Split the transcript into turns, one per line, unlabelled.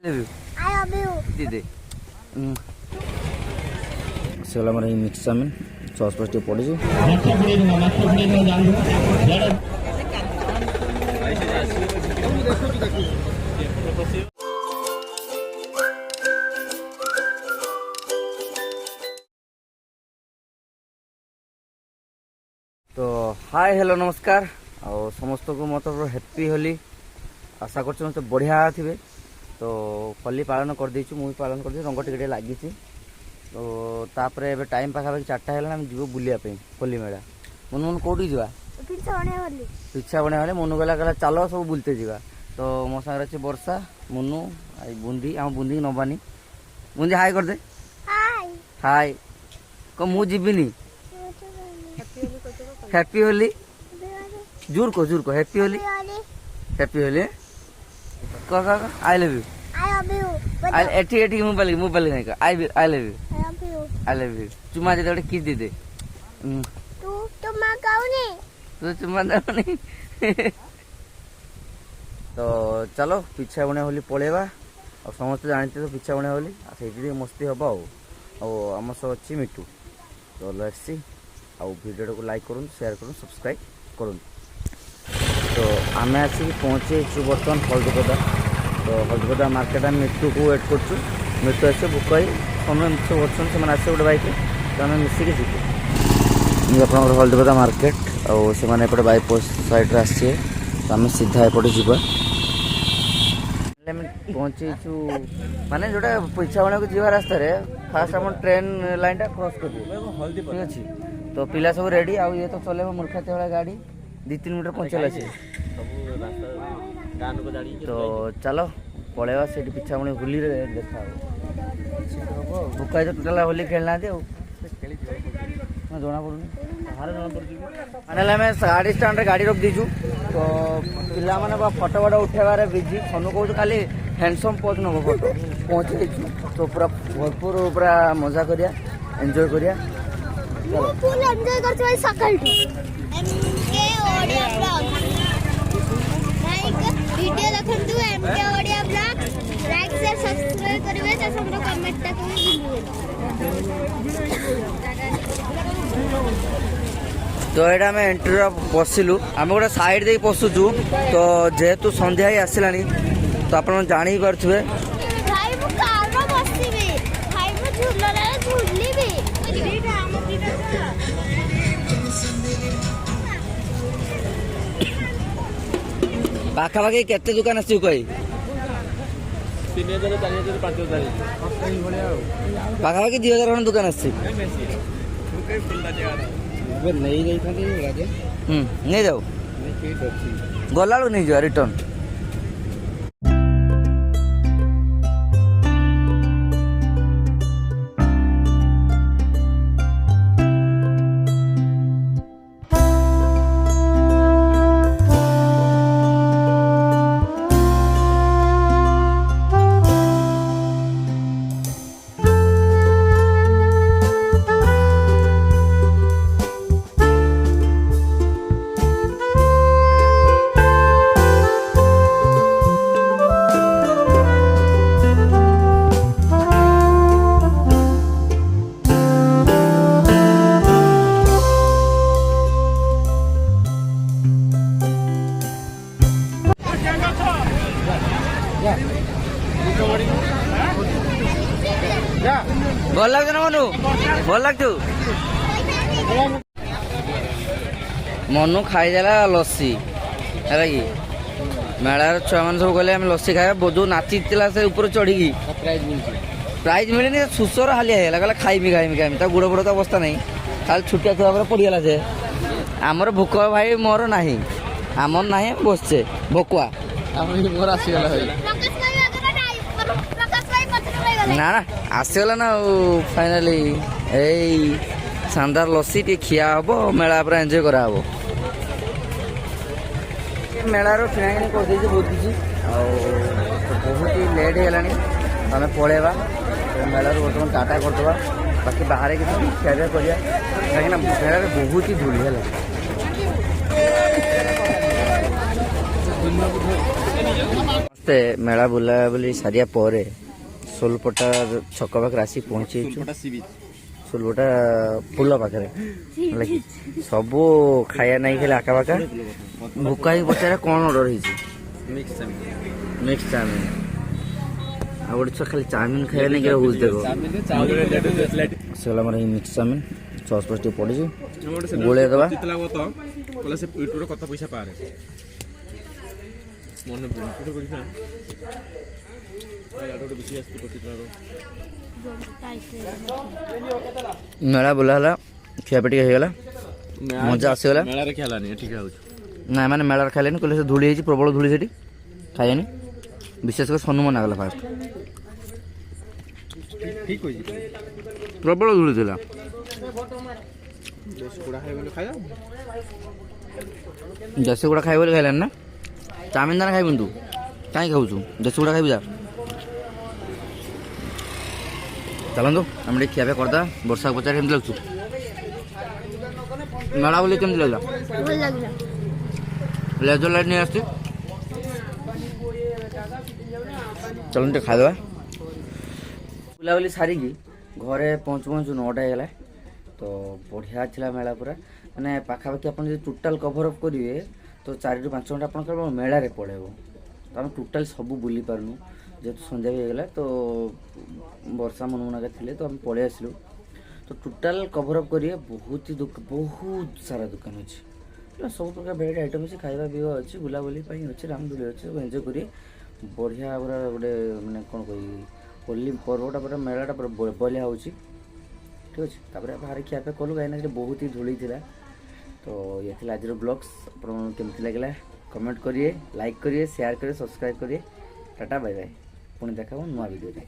दीदी से mix chowmein सस फस टे पड़ी तो हाय हेलो नमस्कार आ समस्त को मत हैप्पी होली आशा कर बढ़िया थे। तो होली पालन कर देचु मुझे पालन कर रंग टिके लगी तो तापर ए टाइम पाखापाखि 4टा है जीव बुलाप होली मेला मन मन कौटी जा पिछा बणिया होली मनु गला कहला चलो सब बुलते जावा। तो मो सागर अच्छे वर्षा मुनु आई बुंदी आम बुंदी नबानी बुंदी हाय कर दे हाय को मु जीविनी हैप्पी होली जूर को happy Holi I love you एठी एठी मोबाइल नहीं का आई लव यू चुमा दे गोटे किस दे तू चुमा दाउनी तो चलो पिछा बणिया होली पड़ेगा और समस्त जानते तो पिछा बणिया होली से मस्ती हम आम सब अच्छी मिठू तो लेट्स सी आ वीडियो को लाइक करूँ शेयर करूँ सब्सक्राइब करूँ। तो आम आसिक पहुँचे बर्तमान हल्दीपदा तो हल्दीपदा मार्केट आम मिट्टू को वेट कर मिट्टू आसे बुक समय सब अच्छे से आसे गोटे बाइक तो आम मिसिक जीव आप हल्दीपदा मार्केट और से बाईपोस्ट साइड्रे आसे तो आम सीधा एपटे जा पहुँचु माने जोटा पिछा बणा को जीवा रास्ता फास्ट आम ट्रेन लाइन टा क्रॉस कर ठीक अच्छे। तो पिला सब रेडी आ ये तो चले मूर्खाती भाई गाड़ी 2-3 मिनट पहुँचला से तो चलो पलैया से पिछा बणी होली देखा भुका तो टोटाल होली खेलना जना पड़ूनी मैंने आम गाड़ी स्टाण्ड गाड़ी रख दीचु तो पिला मैंने फटो फटो उठेबार बिजी सनु कौन खाली हैंडसम पोज नब फटो पहुँची तो पूरा भरपूर पूरा मजा करिया एंजॉय करिया
फुल एंजॉय करछ भाई सकाळ MK Odia blog like video देखंतु MK Odia blog like share subscribe करिवे त हमरो कमेंट तक भी
तो यहाँ आम एंट्री बसिलु आम गोटे साइड दे पशुचु तो जेहेतु संध्या ही आसलानी तो आप जानी पारे
भाई मु कार रो बसिबे भाई मु झुलरा झुलिबे
पाखापाखि केते दुकान आसी कही
3000 4000 5000
पाखापाखि 2000 खंड दुकान आसी नहीं जाओ गला नहीं जा रिटर्न भल लगे ना मनु भल लगतु मनु खाईदेला लस्सी है कि मेलार छुआ मैंने सब गले लस्सी खाए जो नाची से ऊपर चढ़ी प्राइज मिलनी सुसर हालिया कहला खाइमी गुड़ बुड़ तो अवस्था नहीं खाली छुटिया छुआ पड़गला से आमर भोक भाई मोर ना आमर ना बसचे भोकुआ ना ना आसगला ना फाइनाली यही शानदार लस्सी टे खिया हम मेला पूरा एंजॉय करा मेलार किणाकिणी कर बहुत किसी बहुत ही लेट है आम पलैबा मेलार बर्तमान टाटा करदे बाकी बाहर किसी खिया करिया कहीं मेला बहुत ही धूल है ସମସ୍ତେ ମେଳା ବୁଲାବୁଲି ସାରିବା ପରେ ସୋଲପଟା ଛକ ପାଖରେ ଆସି ପହଞ୍ଚିଛୁ। ସୋଲପଟା ପୋଲ ପାଖରେ ହେଲା କି ସବୁ ଖାଇବା ନାଇଁ ଖାଲି ଆଖାପାଖା ଭୋକା ହେଇକି ପଚାରେ କ'ଣ ଅର୍ଡର ହେଇଛି। ମିକ୍ସ ଚାଉମିନ ଆଉ ଗୋଟେ ଛୁଆ ଖାଲି ଚାଉମିନ ଖାଇବା ନାଇଁ ହଉଛି ଦେଖ ଆସିଗଲା ଆମର ଏଇ ମିକ୍ସ ଚାଉମିନ ସସ୍ ଫସ୍ ଟିକେ ପଡ଼ିଛି ଗୋଳେଇ ଦେବା। ମେଳା ବୁଲା ହେଲା ଖିଆପିଆ ଟିକେ ହେଇଗଲା ମଜା ଆସିଗଲା। ନା ମାନେ ମେଳାରେ ଖାଇଲେନି କହିଲେ ସେ ଧୂଳି ହେଇଛି ପ୍ରବଳ ଧୂଳି ସେଠି ଖାଇଲେନି। ବିଶେଷ କରି ସୋନୁ ମନା କଲା ଫାଷ୍ଟ ପ୍ରବଳ ଧୂଳି ଥିଲା। ଦେଶୀ ଗୁଡ଼ା ଖାଇବ ବୋଲି ଖାଇଲାନି ନା ଚାଉମିନ ଦାନା ଖାଇବୁନି ତୁ କାହିଁ ଖାଉଛୁ ଦେଶୀ ଗୁଡ଼ା ଖାଇବୁ ଯା। ଚାଲନ୍ତୁ ଆମେ ଟିକେ ଖିଆପିଆ କରିଦେବା। ବର୍ଷାକୁ ପଚାରି କେମିତି ଲାଗୁଛୁ ମେଳା ବୁଲି କେମିତି ଲାଗିଲା?
ଭଲ ଲାଗିଲା।
ଲେଜର ଲାଇଟ୍ ନେଇ ଆସିଛି ଚାଲନ୍ତୁ ଟିକେ ଖାଇଦେବା। ବୁଲାବୁଲି ସାରିକି ଘରେ ପହଞ୍ଚୁ ପହଞ୍ଚୁ 9ଟା ହେଇଗଲା। ତ ବଢ଼ିଆ ଥିଲା ମେଳା ପୁରା ମାନେ ପାଖାପାଖି ଆପଣ ଯଦି ଟୋଟାଲ୍ କଭର୍ ଅପ୍ କରିବେ ତ 4ରୁ 5 ଘଣ୍ଟା ଆପଣଙ୍କର ମେଳାରେ ପଳେଇବ। ତ ଆମେ ଟୋଟାଲ୍ ସବୁ ବୁଲି ପାରୁନୁ ଯେହେତୁ ସନ୍ଧ୍ୟା ବି ହେଇଗଲା। ତ ବର୍ଷା ମନମୁନାକା ଥିଲେ ତ ଆମେ ପଳେଇ ଆସିଲୁ। ତ ଟୋଟାଲ୍ କଭର୍ ଅପ୍ କରିବେ ବହୁତ ସାରା ଦୋକାନ ଅଛି ସବୁ ପ୍ରକାର ଭେରାଇଟି ଆଇଟମ୍ ଅଛି ଖାଇବା ପିଇବା ଅଛି ବୁଲାବୁଲି ପାଇଁ ଅଛି ରାମଦୋଳି ଅଛି ସବୁ ଏନ୍ଜୟ କରିବେ। ବଢ଼ିଆ ପୁରା ଗୋଟେ ମାନେ କ'ଣ କହିବି ହୋଲି ପର୍ବଟା ପୁରା ମେଳାଟା ପୁରା ବଢ଼ିଆ ହେଉଛି ଠିକ୍ ଅଛି। ତାପରେ ବାହାରେ ଖିଆପିଆ କଲୁ କାହିଁକିନା ସେଠି ବହୁତ ହି ଧୂଳି ଥିଲା। ତ ଇଏ ଥିଲା ଆଜିର ବ୍ଲଗ୍ସ। ଆପଣଙ୍କୁ କେମିତି ଲାଗିଲା କମେଣ୍ଟ କରିବେ ଲାଇକ୍ କରିବେ ସେୟାର କରିବେ ସବସ୍କ୍ରାଇବ୍ କରିବେ। ଟାଟା ବାଇ ବାଇ ପୁଣି ଦେଖାବ ନୂଆ ଭିଡ଼ିଓରେ।